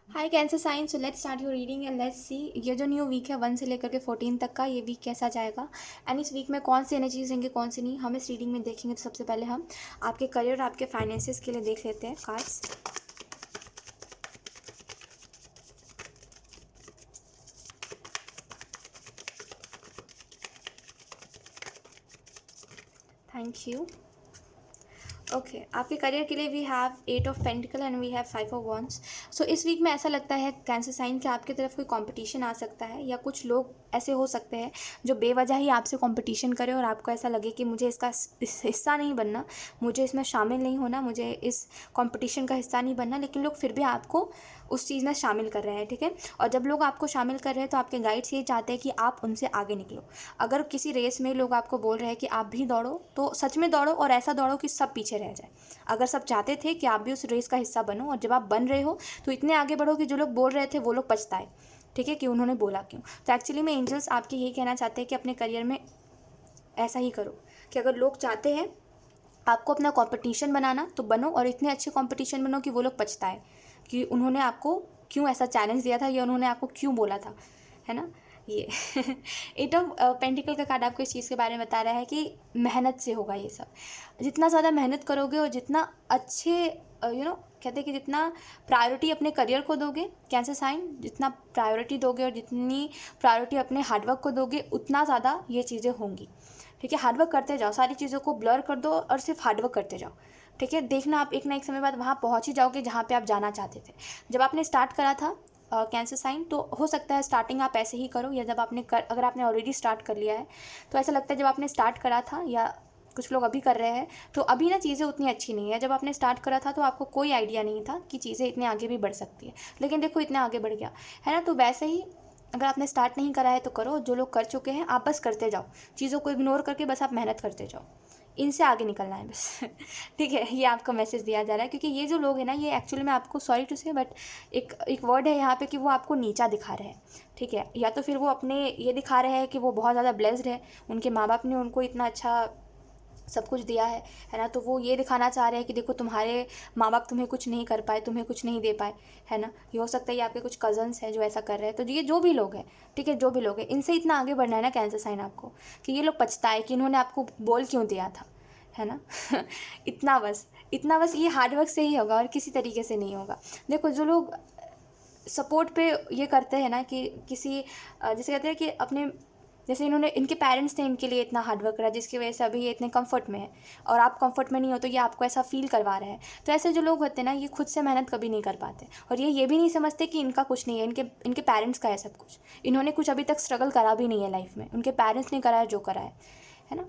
Hi cancer sign. So let's start your reading and let's see ये जो new week है 1 से लेकर के 14 तक का, ये वीक कैसा जाएगा एंड इस वीक में कौन सी एनर्जीज रहेंगे कौन सी नहीं, हम इस रीडिंग में देखेंगे। तो सबसे पहले हम आपके करियर और आपके फाइनेंसेस के लिए देख लेते हैं कार्ड्स। Thank you. ओके आपके करियर के लिए we have 8 of pentacle and we have 5 of wands. So इस वीक में ऐसा लगता है कैंसर साइन कि आपकी तरफ कोई कंपटीशन आ सकता है, या कुछ लोग ऐसे हो सकते हैं जो बेवजह ही आपसे कंपटीशन करें और आपको ऐसा लगे कि मुझे इसका हिस्सा नहीं बनना, मुझे इसमें शामिल नहीं होना, मुझे इस कंपटीशन का हिस्सा नहीं बनना, लेकिन लोग फिर भी आपको उस चीज़ में शामिल कर रहे हैं। ठीक है, और जब लोग आपको शामिल कर रहे हैं तो आपके गाइड्स ये चाहते हैं कि आप उनसे आगे निकलो। अगर किसी रेस में लोग आपको बोल रहे हैं कि आप भी दौड़ो, तो सच में दौड़ो और ऐसा दौड़ो कि सब पीछे रह जाए। अगर सब चाहते थे कि आप भी उस रेस का हिस्सा बनो, और जब आप बन रहे हो तो इतने आगे बढ़ो कि जो लोग बोल रहे थे वो लोग पछताए। ठीक है, कि उन्होंने बोला क्यों। तो एक्चुअली में एंजल्स आपके यही कहना चाहते हैं कि अपने करियर में ऐसा ही करो कि अगर लोग चाहते हैं आपको अपना कंपटीशन बनाना तो बनो, और इतने अच्छे कंपटीशन बनो कि वो लोग पछताए कि उन्होंने आपको क्यों ऐसा चैलेंज दिया था या उन्होंने आपको क्यों बोला था, है ना। ये एट ऑफ पेंटिकल का कार्ड आपको इस चीज़ के बारे में बता रहा है कि मेहनत से होगा ये सब। जितना ज़्यादा मेहनत करोगे और जितना अच्छे कहते हैं कि जितना प्रायोरिटी अपने करियर को दोगे कैंसर साइन, जितना प्रायोरिटी दोगे और जितनी प्रायोरिटी अपने हार्डवर्क को दोगे उतना ज़्यादा ये चीज़ें होंगी। ठीक है, हार्डवर्क करते जाओ, सारी चीज़ों को ब्लर कर दो और सिर्फ हार्डवर्क करते जाओ। ठीक है, देखना आप एक ना एक समय बाद वहाँ पहुँच ही जाओगे जहाँ पे आप जाना चाहते थे। जब आपने स्टार्ट करा था कैंसर साइन, तो हो सकता है स्टार्टिंग आप ऐसे ही करो, या जब अगर आपने ऑलरेडी स्टार्ट कर लिया है तो ऐसा लगता है जब आपने स्टार्ट करा था, या कुछ लोग अभी कर रहे हैं, तो अभी ना चीज़ें उतनी अच्छी नहीं है। जब आपने स्टार्ट करा था तो आपको कोई आइडिया नहीं था कि चीज़ें इतने आगे भी बढ़ सकती है, लेकिन देखो इतना आगे बढ़ गया, है ना। तो वैसे ही अगर आपने स्टार्ट नहीं करा है तो करो, जो लोग कर चुके हैं आप बस करते जाओ, चीज़ों को इग्नोर करके बस आप मेहनत करते जाओ, इनसे आगे निकलना है बस। ठीक है, ये आपको मैसेज दिया जा रहा है, क्योंकि ये जो लोग हैं ना, ये एक्चुअली में आपको, सॉरी टू से बट एक एक वर्ड है यहाँ पे कि वो आपको नीचा दिखा रहे हैं। ठीक है, या तो फिर वो अपने ये दिखा रहे हैं कि वो बहुत ज़्यादा ब्लेस्ड है, उनके माँ बाप ने उनको इतना अच्छा सब कुछ दिया है ना। तो वो ये दिखाना चाह रहे हैं कि देखो तुम्हारे माँ बाप तुम्हें कुछ नहीं कर पाए, तुम्हें कुछ नहीं दे पाए, है ना। ये हो सकता है ये आपके कुछ कजन्स हैं जो ऐसा कर रहे हैं। तो ये जो भी लोग हैं, ठीक है, जो भी लोग हैं, इनसे इतना आगे बढ़ना है ना कैंसर साइन आपको, कि ये लोग पछताए कि इन्होंने आपको बोल क्यों दिया था, है ना। इतना बस ये हार्डवर्क से ही होगा और किसी तरीके से नहीं होगा। देखो जो लोग सपोर्ट पे ये करते हैं ना कि किसी जैसे कहते हैं कि अपने, जैसे इन्होंने, इनके पेरेंट्स ने इनके लिए इतना हार्डवर्क करा जिसकी वजह से अभी ये इतने कंफर्ट में है, और आप कंफर्ट में नहीं हो तो ये आपको ऐसा फील करवा रहे हैं। तो ऐसे जो लोग होते हैं ना, ये खुद से मेहनत कभी नहीं कर पाते, और ये भी नहीं समझते कि इनका कुछ नहीं है, इनके इनके पेरेंट्स का है सब कुछ। इन्होंने कुछ अभी तक स्ट्रगल करा भी नहीं है लाइफ में, उनके पेरेंट्स ने करा है जो करा है ना।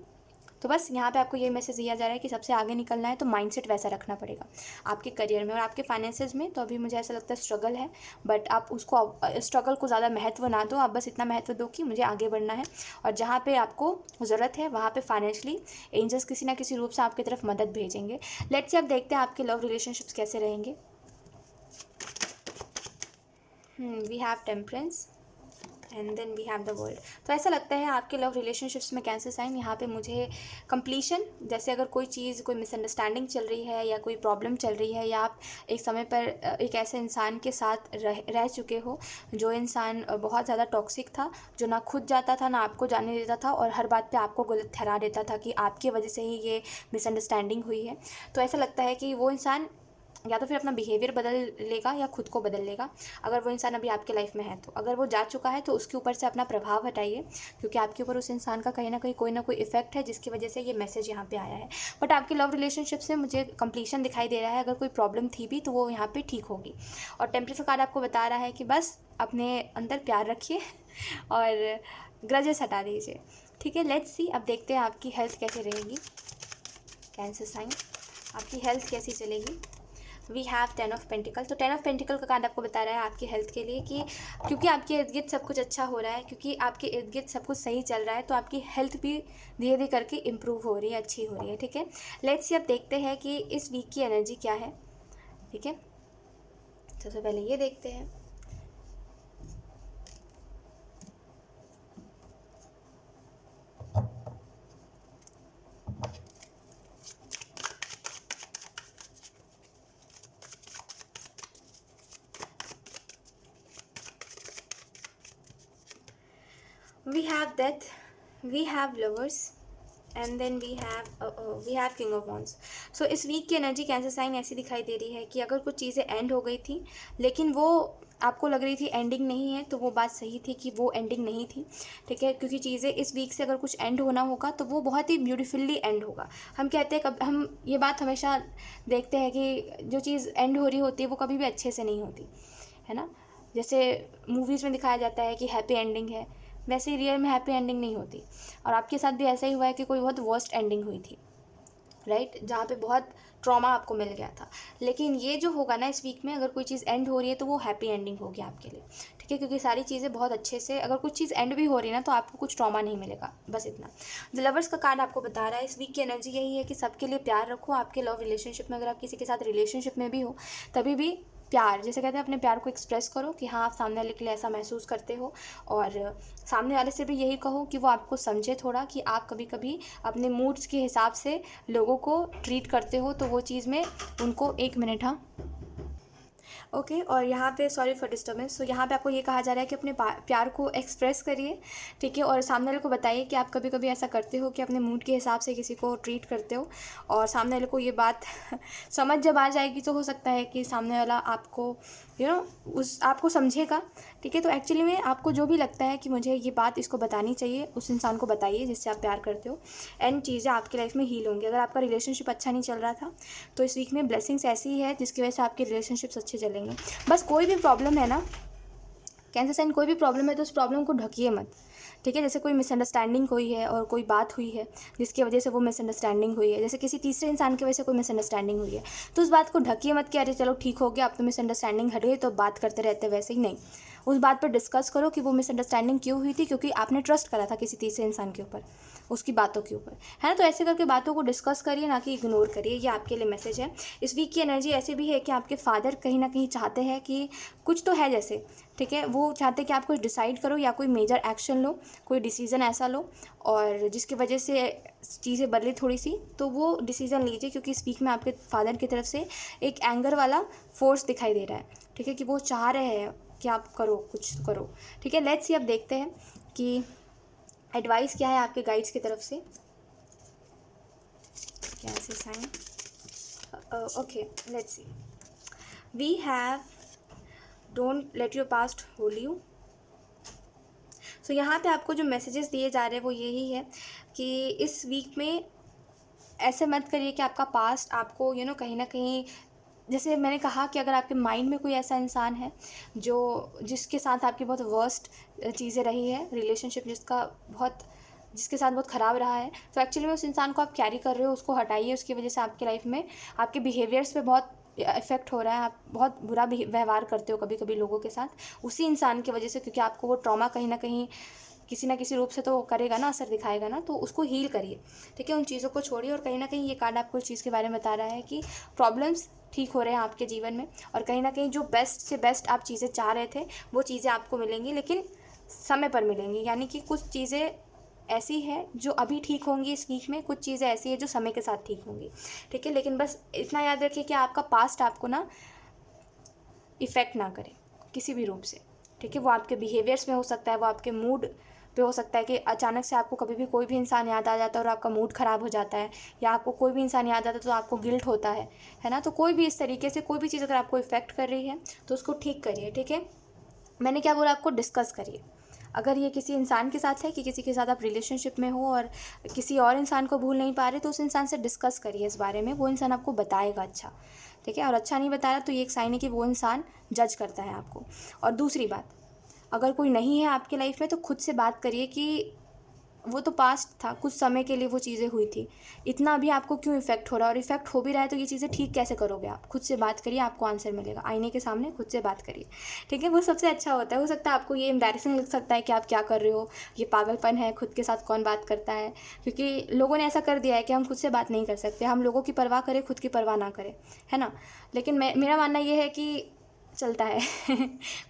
तो बस यहाँ पे आपको ये मैसेज दिया जा रहा है कि सबसे आगे निकलना है तो माइंडसेट वैसा रखना पड़ेगा आपके करियर में और आपके फाइनेंसेस में। तो अभी मुझे ऐसा लगता है स्ट्रगल है, बट आप उसको, स्ट्रगल को ज़्यादा महत्व ना दो, आप बस इतना महत्व दो कि मुझे आगे बढ़ना है, और जहाँ पे आपको ज़रूरत है वहाँ पे फाइनेंशियली एंजल्स किसी ना किसी रूप से आपकी तरफ मदद भेजेंगे। लेट्स से अब देखते हैं आपके लव रिलेशनशिप्स कैसे रहेंगे। We have temperance and then we have the world. तो ऐसा लगता है आपके लव रिलेशनशिप्स में कैंसर साइन, यहाँ पे मुझे कंप्लीशन, जैसे अगर कोई चीज़, कोई मिसअंडरस्टैंडिंग चल रही है या कोई प्रॉब्लम चल रही है, या आप एक समय पर एक ऐसे इंसान के साथ रह चुके हो जो इंसान बहुत ज़्यादा टॉक्सिक था, जो ना खुद जाता था ना आपको जाने देता था, और हर बात पे आपको गलत ठहरा देता था कि आपकी वजह से ही ये मिसअंडरस्टैंडिंग हुई है। तो ऐसा लगता है कि वो इंसान या तो फिर अपना बिहेवियर बदल लेगा या खुद को बदल लेगा, अगर वो इंसान अभी आपके लाइफ में है। तो अगर वो जा चुका है तो उसके ऊपर से अपना प्रभाव हटाइए, क्योंकि आपके ऊपर उस इंसान का कहीं ना कोई इफेक्ट है जिसकी वजह से ये मैसेज यहाँ पे आया है। बट आपके लव रिलेशनशिप से मुझे कंप्लीशन दिखाई दे रहा है। अगर कोई प्रॉब्लम थी भी तो वो यहाँ पे ठीक होगी। और टेम्परेचर कार्ड आपको बता रहा है कि बस अपने अंदर प्यार रखिए और ग्रजेस हटा दीजिए। ठीक है, लेट्स सी अब देखते हैं आपकी हेल्थ कैसे रहेगी कैंसर साइन, आपकी हेल्थ कैसी चलेगी। We have 10 of pentacle. तो 10 ऑफ पेंटिकल का कार्ड आपको बता रहा है आपकी हेल्थ के लिए कि क्योंकि आपके इर्द गिर्द सब कुछ अच्छा हो रहा है, क्योंकि आपके इर्द गिर्द सब कुछ सही चल रहा है, तो आपकी हेल्थ भी धीरे धीरे करके इम्प्रूव हो रही है, अच्छी हो रही है। ठीक है, लेट्स सी अब देखते हैं कि इस वीक की एनर्जी क्या है। ठीक है, सबसे पहले ये देखते हैं। We have death, we have lovers, and then we have king of wands. So इस वीक की एनर्जी कैंसर साइन ऐसी दिखाई दे रही है कि अगर कुछ चीज़ें एंड हो गई थी लेकिन वो आपको लग रही थी एंडिंग नहीं है, तो वो बात सही थी कि वो एंडिंग नहीं थी, ठीक है। क्योंकि चीज़ें इस वीक से अगर कुछ एंड होना होगा तो वो बहुत ही ब्यूटीफुल्ली एंड होगा। हम कहते हैं, कब हम ये बात हमेशा देखते हैं कि जो चीज़ एंड हो रही होती है वो कभी भी अच्छे से नहीं होती है ना। जैसे मूवीज़ में दिखाया जाता है कि हैप्पी एंडिंग है, वैसे ही रियल में हैप्पी एंडिंग नहीं होती। और आपके साथ भी ऐसा ही हुआ है कि कोई बहुत वर्स्ट एंडिंग हुई थी, राइट, जहाँ पे बहुत ट्रॉमा आपको मिल गया था। लेकिन ये जो होगा ना इस वीक में, अगर कोई चीज़ एंड हो रही है तो वो हैप्पी एंडिंग होगी आपके लिए, ठीक है। क्योंकि सारी चीज़ें बहुत अच्छे से, अगर कुछ चीज़ एंड भी हो रही है ना तो आपको कुछ ट्रॉमा नहीं मिलेगा, बस इतना। द लवर्स का कार्ड आपको बता रहा है इस वीक की एनर्जी यही है कि सबके लिए प्यार रखो। आपके लव रिलेशनशिप में, अगर आप किसी के साथ रिलेशनशिप में भी हो, तभी भी प्यार, जैसे कहते हैं, अपने प्यार को एक्सप्रेस करो कि हाँ आप सामने वाले के लिए ऐसा महसूस करते हो। और सामने वाले से भी यही कहो कि वो आपको समझे थोड़ा, कि आप कभी कभी अपने मूड्स के हिसाब से लोगों को ट्रीट करते हो, तो वो चीज़ में उनको, एक मिनट, हाँ, ओके। और यहाँ पे सॉरी फॉर डिस्टर्बेंस। तो यहाँ पे आपको ये कहा जा रहा है कि अपने प्यार को एक्सप्रेस करिए, ठीक है। और सामने वाले को बताइए कि आप कभी कभी ऐसा करते हो कि अपने मूड के हिसाब से किसी को ट्रीट करते हो, और सामने वाले को ये बात समझ जब आ जाएगी तो हो सकता है कि सामने वाला आपको उस आपको समझेगा, ठीक है। तो एक्चुअली में आपको जो भी लगता है कि मुझे ये बात इसको बतानी चाहिए, उस इंसान को बताइए जिससे आप प्यार करते हो, एंड चीज़ें आपकी लाइफ में हील होंगी। अगर आपका रिलेशनशिप अच्छा नहीं चल रहा था तो इस वीक में ब्लेसिंग्स ऐसी है जिसकी वजह से आपके रिलेशनशिप्स अच्छे चलेंगे। बस कोई भी प्रॉब्लम है ना कैंसर साइन, कोई भी प्रॉब्लम है तो उस प्रॉब्लम को ढकिए मत, ठीक है। जैसे कोई मिसअंडरस्टैंडिंग हुई है और कोई बात हुई है जिसकी वजह से वो मिसअंडरस्टैंडिंग हुई है, जैसे किसी तीसरे इंसान की वजह से कोई मिसअंडरस्टैंडिंग हुई है, तो उस बात को ढकिए मत कि अरे चलो ठीक हो गया, अब तो मिसअंडरस्टैंडिंग हट गई तो बात करते रहते, वैसे ही नहीं। उस बात पर डिस्कस करो कि वो मिसअंडरस्टैंडिंग क्यों हुई थी, क्योंकि आपने ट्रस्ट करा था किसी तीसरे इंसान के ऊपर, उसकी बातों के ऊपर, है ना। तो ऐसे करके बातों को डिस्कस करिए, ना कि इग्नोर करिए। ये आपके लिए मैसेज है। इस वीक की एनर्जी ऐसी भी है कि आपके फादर कहीं ना कहीं चाहते हैं कि कुछ तो है, जैसे, ठीक है, वो चाहते हैं कि आप कुछ डिसाइड करो या कोई मेजर एक्शन लो, कोई डिसीज़न ऐसा लो और जिसकी वजह से चीज़ें बदले थोड़ी सी, तो वो डिसीज़न लीजिए। क्योंकि इस वीक में आपके फादर की तरफ से एक एंगर वाला फोर्स दिखाई दे रहा है, ठीक है, कि वो चाह रहे हैं कि आप करो, कुछ करो, ठीक है। लेट्स सी, अब देखते हैं कि एडवाइस क्या है आपके गाइड्स की तरफ से। कैसे sign, okay, let's see. We have don't let your past hold you. So यहाँ पे आपको जो मैसेजेस दिए जा रहे हैं वो यही है कि इस वीक में ऐसे मत करिए कि आपका पास्ट आपको कहीं ना कहीं, जैसे मैंने कहा कि अगर आपके माइंड में कोई ऐसा इंसान है जिसके साथ आपकी बहुत वर्स्ट चीज़ें रही है, रिलेशनशिप जिसके साथ बहुत ख़राब रहा है, तो एक्चुअली में उस इंसान को आप कैरी कर रहे हो, उसको हटाइए। उसकी वजह से आपकी लाइफ में आपके बिहेवियर्स पे बहुत इफेक्ट हो रहा है, आप बहुत बुरा व्यवहार करते हो कभी कभी लोगों के साथ उसी इंसान की वजह से, क्योंकि आपको वो ट्रॉमा कहीं ना कहीं किसी ना किसी रूप से तो करेगा ना, असर दिखाएगा ना, तो उसको हील करिए, ठीक है। उन चीज़ों को छोड़िए। और कहीं ना कहीं ये कार्ड आपको इस चीज़ के बारे में बता रहा है कि प्रॉब्लम्स ठीक हो रहे हैं आपके जीवन में, और कहीं ना कहीं जो बेस्ट से बेस्ट आप चीज़ें चाह रहे थे वो चीज़ें आपको मिलेंगी, लेकिन समय पर मिलेंगी। यानी कि कुछ चीज़ें ऐसी है जो अभी ठीक होंगी इस वीक में, कुछ चीज़ें ऐसी है जो समय के साथ ठीक होंगी, ठीक है। लेकिन बस इतना याद रखिए कि आपका पास्ट आपको ना इफ़ेक्ट ना करे किसी भी रूप से, ठीक है। वो आपके बिहेवियर्स में हो सकता है, वो आपके मूड पे हो सकता है कि अचानक से आपको कभी भी कोई भी इंसान याद आ जाता है और आपका मूड ख़राब हो जाता है, या आपको कोई भी इंसान याद आता है तो आपको गिल्ट होता है ना। तो कोई भी इस तरीके से कोई भी चीज़ अगर आपको इफ़ेक्ट कर रही है तो उसको ठीक करिए, ठीक है। मैंने क्या बोला, आपको डिस्कस करिए। अगर ये किसी इंसान के साथ है कि किसी के साथ आप रिलेशनशिप में हो और किसी और इंसान को भूल नहीं पा रहे, तो उस इंसान से डिस्कस करिए इस बारे में, वो इंसान आपको बताएगा अच्छा, ठीक है। और अच्छा नहीं बताया तो ये एक साइन है कि वो इंसान जज करता है आपको। और दूसरी बात, अगर कोई नहीं है आपके लाइफ में तो खुद से बात करिए कि वो तो पास्ट था, कुछ समय के लिए वो चीज़ें हुई थी, इतना अभी आपको क्यों इफ़ेक्ट हो रहा है, और इफ़ेक्ट हो भी रहा है तो ये चीज़ें ठीक कैसे करोगे आप। खुद से बात करिए, आपको आंसर मिलेगा। आईने के सामने खुद से बात करिए, ठीक है। वो सबसे अच्छा होता है। हो सकता है आपको ये एम्बैरेसिंग लग सकता है कि आप क्या कर रहे हो, ये पागलपन है, खुद के साथ कौन बात करता है, क्योंकि लोगों ने ऐसा कर दिया है कि हम खुद से बात नहीं कर सकते, हम लोगों की परवाह करें, खुद की परवाह ना करें, है ना। लेकिन मेरा मानना ये है कि चलता है।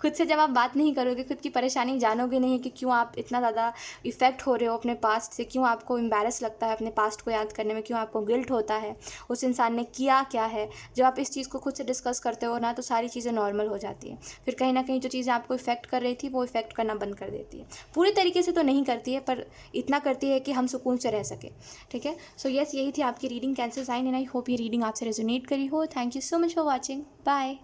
खुद से जब आप बात नहीं करोगे, खुद की परेशानी जानोगे नहीं कि क्यों आप इतना ज़्यादा इफ़ेक्ट हो रहे हो अपने पास्ट से, क्यों आपको एम्बैरस लगता है अपने पास्ट को याद करने में, क्यों आपको गिल्ट होता है उस इंसान ने किया क्या है। जब आप इस चीज़ को खुद से डिस्कस करते हो ना, तो सारी चीज़ें नॉर्मल हो जाती हैं। फिर कहीं ना कहीं जो चीज़ें आपको इफ़ेक्ट कर रही थी वो इफ़ेक्ट करना बंद कर देती है। पूरी तरीके से तो नहीं करती है, पर इतना करती है कि हम सुकून से रह सके। ठीक है, सो यस, यही थी आपकी reading cancer sign, and I hope ये रीडिंग आपसे रेजोनेट करी हो। Thank you so much for watching. Bye.